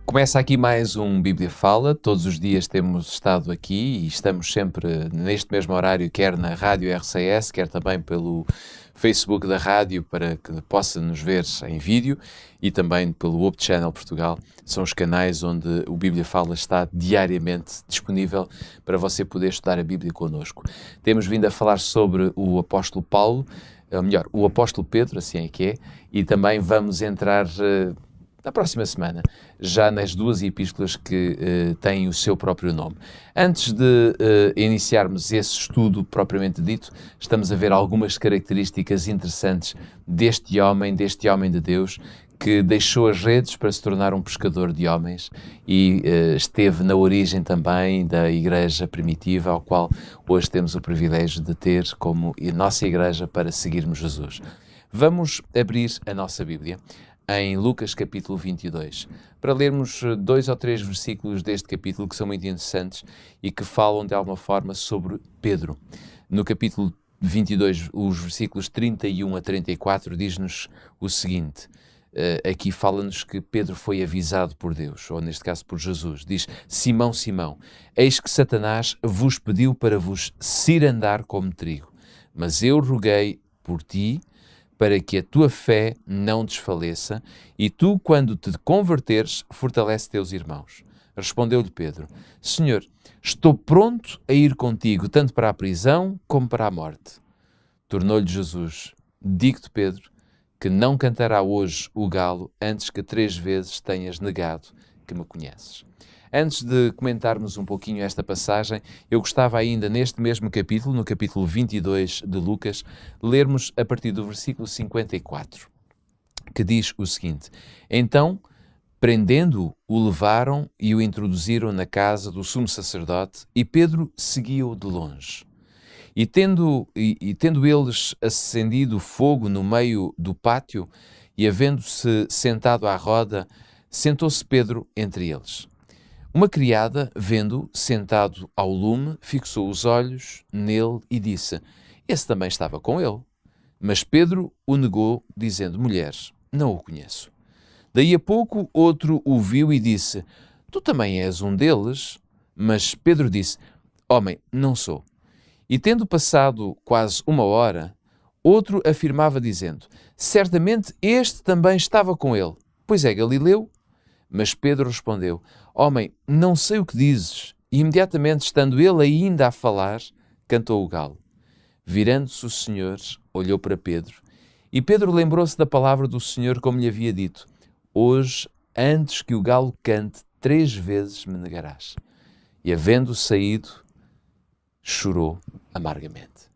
Começa aqui mais um Bíblia Fala. Todos os dias temos estado aqui e estamos sempre neste mesmo horário, quer na Rádio RCS, quer também pelo Facebook da rádio, para que possa nos ver em vídeo, e também pelo Up Channel Portugal. São os canais onde o Bíblia Fala está diariamente disponível para você poder estudar a Bíblia connosco. Temos vindo a falar sobre o apóstolo Paulo, ou melhor, o apóstolo Pedro, assim é que é, e também vamos entrar na próxima semana, já nas duas epístolas que têm o seu próprio nome. Antes de iniciarmos esse estudo propriamente dito, estamos a ver algumas características interessantes deste homem de Deus, que deixou as redes para se tornar um pescador de homens e esteve na origem também da igreja primitiva, ao qual hoje temos o privilégio de ter como nossa igreja para seguirmos Jesus. Vamos abrir a nossa Bíblia em Lucas capítulo 22, para lermos 2 ou 3 versículos deste capítulo que são muito interessantes e que falam de alguma forma sobre Pedro. No capítulo 22, os versículos 31 a 34, diz-nos o seguinte, aqui fala-nos que Pedro foi avisado por Deus, ou neste caso por Jesus. Diz: Simão, Simão, eis que Satanás vos pediu para vos cirandar como trigo, mas eu roguei por ti, para que a tua fé não desfaleça, e tu, quando te converteres, fortalece teus irmãos. Respondeu-lhe Pedro: Senhor, estou pronto a ir contigo, tanto para a prisão como para a morte. Tornou-lhe Jesus: Digo-te, Pedro, que não cantará hoje o galo antes que 3 vezes tenhas negado que me conheces. Antes de comentarmos um pouquinho esta passagem, eu gostava ainda neste mesmo capítulo, no capítulo 22 de Lucas, lermos a partir do versículo 54, que diz o seguinte: Então, prendendo-o, o levaram e o introduziram na casa do sumo sacerdote, e Pedro seguia-o de longe. E tendo eles acendido fogo no meio do pátio, e havendo-se sentado à roda, sentou-se Pedro entre eles. Uma criada, vendo-o sentado ao lume, fixou os olhos nele e disse: Esse também estava com ele. Mas Pedro o negou, dizendo: Mulher, não o conheço. Daí a pouco outro o viu e disse: Tu também és um deles? Mas Pedro disse: Homem, não sou. E tendo passado quase 1 hora, outro afirmava dizendo: Certamente este também estava com ele, pois é Galileu. Mas Pedro respondeu: Homem, não sei o que dizes. E imediatamente, estando ele ainda a falar, cantou o galo. Virando-se o Senhor, olhou para Pedro, e Pedro lembrou-se da palavra do Senhor, como lhe havia dito: Hoje, antes que o galo cante, 3 vezes me negarás. E havendo saído, chorou amargamente.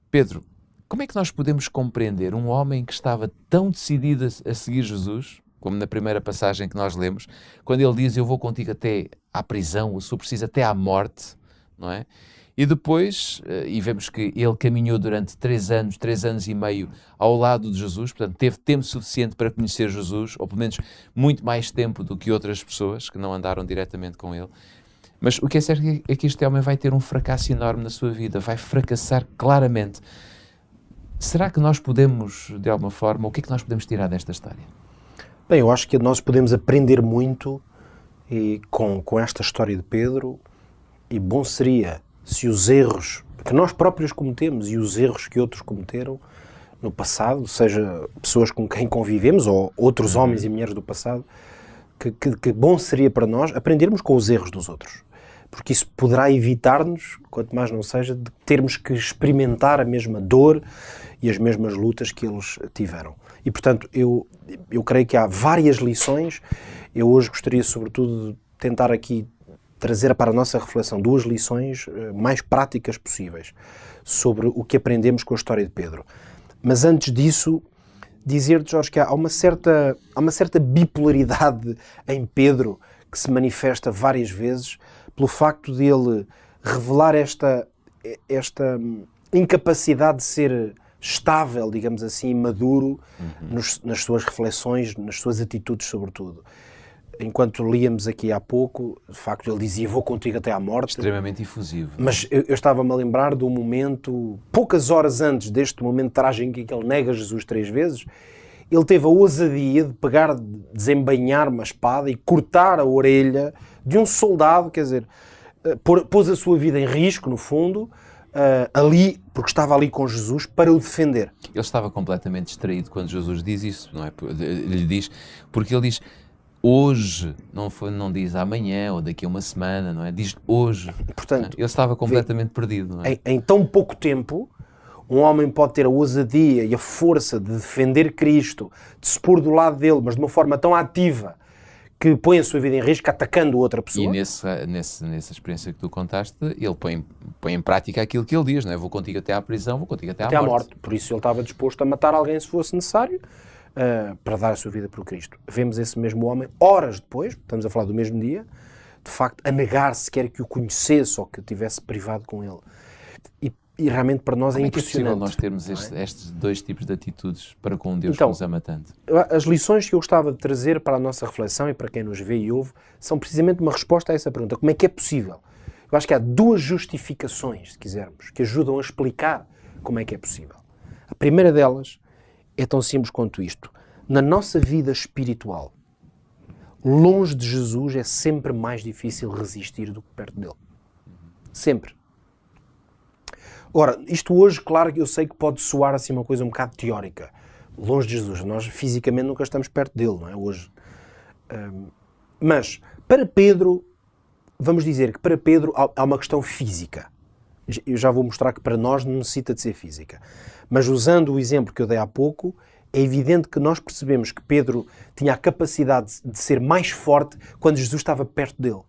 Pedro, como é que nós podemos compreender um homem que estava tão decidido a seguir Jesus, como na primeira passagem que nós lemos, quando ele diz: Eu vou contigo até à prisão, ou se for preciso até à morte, não é? E depois, e vemos que ele caminhou durante 3 anos e meio ao lado de Jesus, portanto teve tempo suficiente para conhecer Jesus, ou pelo menos muito mais tempo do que outras pessoas que não andaram diretamente com ele. Mas o que é certo é que este homem vai ter um fracasso enorme na sua vida, vai fracassar claramente. Será que nós podemos, de alguma forma, o que é que nós podemos tirar desta história? Bem, eu acho que nós podemos aprender muito com esta história de Pedro, e bom seria se os erros que nós próprios cometemos e os erros que outros cometeram no passado, seja pessoas com quem convivemos ou outros homens e mulheres do passado, que bom seria para nós aprendermos com os erros dos outros. Porque isso poderá evitar-nos, quanto mais não seja, de termos que experimentar a mesma dor e as mesmas lutas que eles tiveram. E, portanto, eu creio que há várias lições. Eu hoje gostaria, sobretudo, de tentar aqui trazer para a nossa reflexão 2 lições mais práticas possíveis sobre o que aprendemos com a história de Pedro. Mas antes disso, dizer-te, Jorge, que há uma certa bipolaridade em Pedro que se manifesta várias vezes pelo facto de ele revelar esta incapacidade de ser estável, digamos assim, maduro nas suas reflexões, nas suas atitudes, sobretudo. Enquanto líamos aqui há pouco, de facto ele dizia: vou contigo até à morte. Extremamente efusivo. Mas eu estava-me a lembrar do momento, poucas horas antes deste momento trágico em que ele nega Jesus 3 vezes, ele teve a ousadia de pegar, desembainhar uma espada e cortar a orelha de um soldado, quer dizer, pôs a sua vida em risco, no fundo, ali, porque estava ali com Jesus, para o defender. Ele estava completamente distraído quando Jesus diz isso, não é? Ele diz, porque ele diz hoje, não diz amanhã ou daqui a uma semana, não é? Diz hoje. Portanto, ele estava completamente perdido, não é? Em tão pouco tempo, um homem pode ter a ousadia e a força de defender Cristo, de se pôr do lado dele, mas de uma forma tão ativa que põe a sua vida em risco atacando outra pessoa. E nessa experiência que tu contaste, ele põe em prática aquilo que ele diz, não é? Vou contigo até à prisão, vou contigo até à morte. Por isso ele estava disposto a matar alguém se fosse necessário, para dar a sua vida por Cristo. Vemos esse mesmo homem, horas depois, estamos a falar do mesmo dia, de facto, a negar sequer que o conhecesse ou que o tivesse privado com ele. E realmente para nós é impressionante. Como é que é possível nós termos estes dois tipos de atitudes para com um Deus Então, que nos ama tanto? As lições que eu gostava de trazer para a nossa reflexão e para quem nos vê e ouve são precisamente uma resposta a essa pergunta. Como é que é possível? Eu acho que há duas justificações, se quisermos, que ajudam a explicar como é que é possível. A primeira delas é tão simples quanto isto. Na nossa vida espiritual, longe de Jesus é sempre mais difícil resistir do que perto dele. Sempre. Ora, isto hoje, claro que eu sei que pode soar assim uma coisa um bocado teórica. Longe de Jesus. Nós fisicamente nunca estamos perto dele, não é? Hoje. Mas, para Pedro, vamos dizer que para Pedro há uma questão física. Eu já vou mostrar que para nós não necessita de ser física. Mas usando o exemplo que eu dei há pouco, é evidente que nós percebemos que Pedro tinha a capacidade de ser mais forte quando Jesus estava perto dele.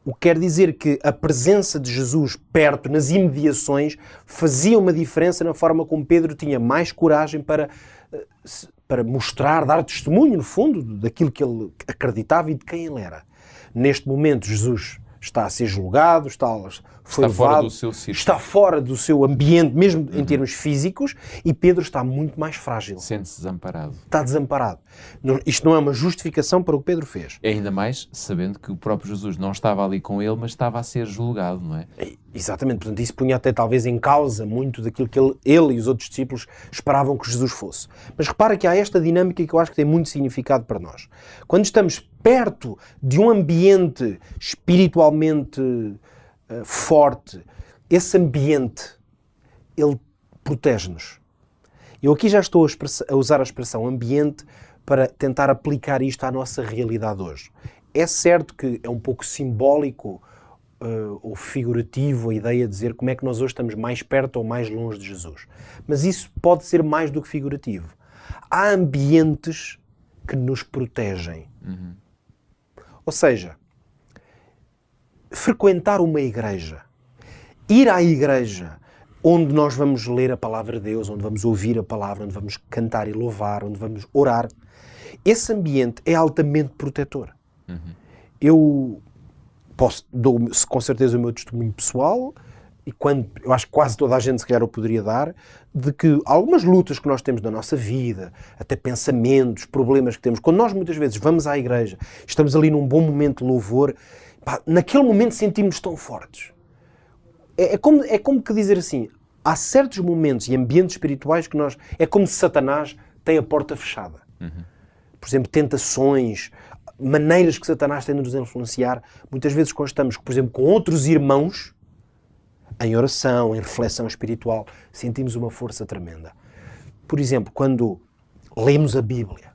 O que quer dizer que a presença de Jesus perto, nas imediações, fazia uma diferença na forma como Pedro tinha mais coragem para mostrar, dar testemunho, no fundo, daquilo que ele acreditava e de quem ele era. Neste momento, Jesus está a ser julgado, foi levado, fora do seu sítio. Está fora do seu ambiente, mesmo em termos físicos, e Pedro está muito mais frágil. Sente-se desamparado. Está desamparado. Isto não é uma justificação para o que Pedro fez. É ainda mais sabendo que o próprio Jesus não estava ali com ele, mas estava a ser julgado, não é? Exatamente. Portanto, isso punha até talvez em causa muito daquilo que ele e os outros discípulos esperavam que Jesus fosse. Mas repara que há esta dinâmica que eu acho que tem muito significado para nós. Quando estamos perto de um ambiente espiritualmente forte, esse ambiente, ele protege-nos. Eu aqui já estou a usar a expressão ambiente para tentar aplicar isto à nossa realidade hoje. É certo que é um pouco simbólico ou figurativo a ideia de dizer como é que nós hoje estamos mais perto ou mais longe de Jesus. Mas isso pode ser mais do que figurativo. Há ambientes que nos protegem. Ou seja, frequentar uma igreja, ir à igreja onde nós vamos ler a palavra de Deus, onde vamos ouvir a palavra, onde vamos cantar e louvar, onde vamos orar, esse ambiente é altamente protetor. Eu dou com certeza o meu testemunho pessoal, e eu acho que quase toda a gente se calhar o poderia dar, de que algumas lutas que nós temos na nossa vida, até pensamentos, problemas que temos, quando nós muitas vezes vamos à igreja, estamos ali num bom momento de louvor, naquele momento sentimos tão fortes. É como que dizer assim, há certos momentos e ambientes espirituais que é como se Satanás tem a porta fechada. Por exemplo, tentações, maneiras que Satanás tem de nos influenciar. Muitas vezes quando estamos, por exemplo, com outros irmãos, em oração, em reflexão espiritual, sentimos uma força tremenda. Por exemplo, quando lemos a Bíblia,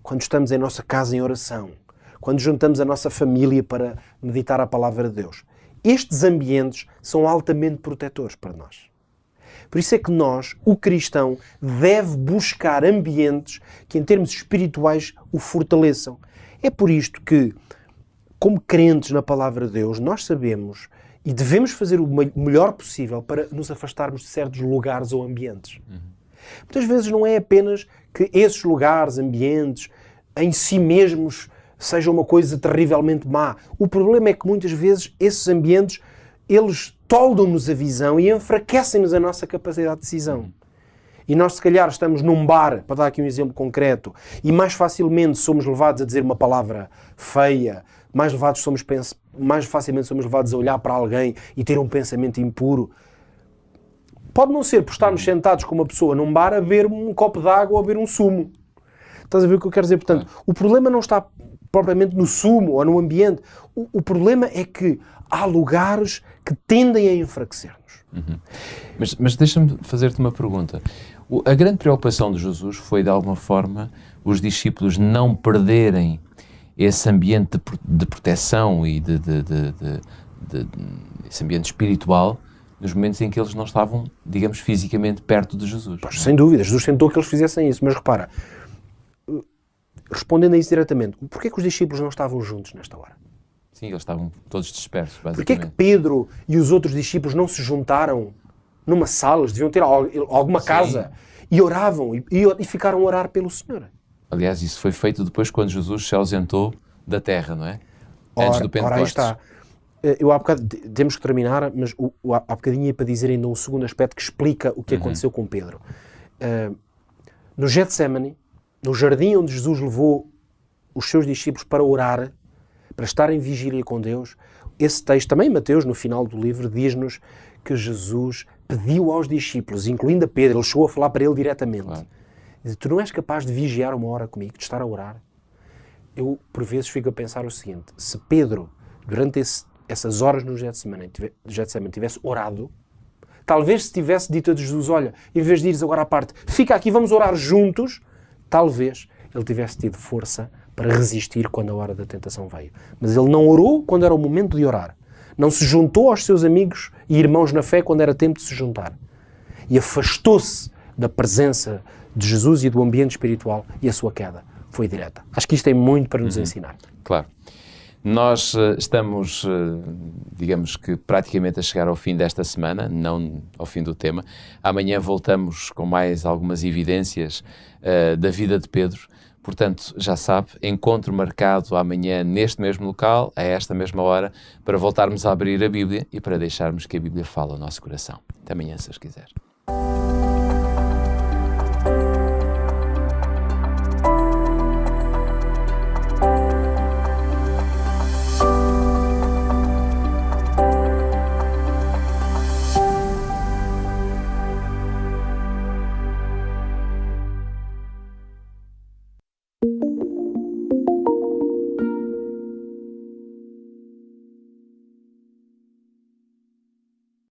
quando estamos em nossa casa em oração, quando juntamos a nossa família para meditar a palavra de Deus. Estes ambientes são altamente protetores para nós. Por isso é que nós, o cristão, deve buscar ambientes que, em termos espirituais, o fortaleçam. É por isto que, como crentes na palavra de Deus, nós sabemos e devemos fazer o melhor possível para nos afastarmos de certos lugares ou ambientes. Muitas vezes não é apenas que esses lugares, ambientes, em si mesmos, sejam uma coisa terrivelmente má. O problema é que muitas vezes esses ambientes, eles toldam-nos a visão e enfraquecem-nos a nossa capacidade de decisão. E nós, se calhar, estamos num bar, para dar aqui um exemplo concreto, e mais facilmente somos levados a dizer uma palavra feia, mais facilmente somos levados a olhar para alguém e ter um pensamento impuro. Pode não ser por estarmos sentados com uma pessoa num bar a beber um copo de água ou a beber um sumo. Estás a ver o que eu quero dizer? Portanto, o problema não está propriamente no sumo ou no ambiente. O problema é que há lugares que tendem a enfraquecer-nos. Mas deixa-me fazer-te uma pergunta. A grande preocupação de Jesus foi, de alguma forma, os discípulos não perderem esse ambiente de proteção e esse ambiente espiritual nos momentos em que eles não estavam, digamos, fisicamente perto de Jesus. Pois, sem dúvida, Jesus tentou que eles fizessem isso, mas repara, respondendo a isso diretamente, porquê que os discípulos não estavam juntos nesta hora? Sim, eles estavam todos dispersos, basicamente. Porquê que Pedro e os outros discípulos não se juntaram numa sala, eles deviam ter alguma casa, e oravam, e ficaram a orar pelo Senhor? Aliás, isso foi feito depois quando Jesus se ausentou da terra, não é? Antes do Pentecostes. Ora, aí está. Eu há bocado, temos que terminar, mas há bocadinho ia para dizer ainda um segundo aspecto que explica o que aconteceu com Pedro. No Getsemane, no jardim onde Jesus levou os seus discípulos para orar, para estar em vigília com Deus, esse texto, também Mateus, no final do livro, diz-nos que Jesus pediu aos discípulos, incluindo a Pedro, ele chegou a falar para ele diretamente. Claro. Diz, tu não és capaz de vigiar uma hora comigo, de estar a orar? Eu, por vezes, fico a pensar o seguinte, se Pedro, durante essas horas no Getsemane tivesse orado, talvez se tivesse dito a Jesus, olha, em vez de ires agora à parte, fica aqui, vamos orar juntos, talvez ele tivesse tido força para resistir quando a hora da tentação veio. Mas ele não orou quando era o momento de orar. Não se juntou aos seus amigos e irmãos na fé quando era tempo de se juntar. E afastou-se da presença de Jesus e do ambiente espiritual, e a sua queda foi direta. Acho que isto tem muito para nos ensinar. Claro. Nós estamos, digamos que praticamente a chegar ao fim desta semana, não ao fim do tema. Amanhã voltamos com mais algumas evidências da vida de Pedro. Portanto, já sabe, encontro marcado amanhã neste mesmo local, a esta mesma hora, para voltarmos a abrir a Bíblia e para deixarmos que a Bíblia fale ao nosso coração. Até amanhã, se Deus quiser.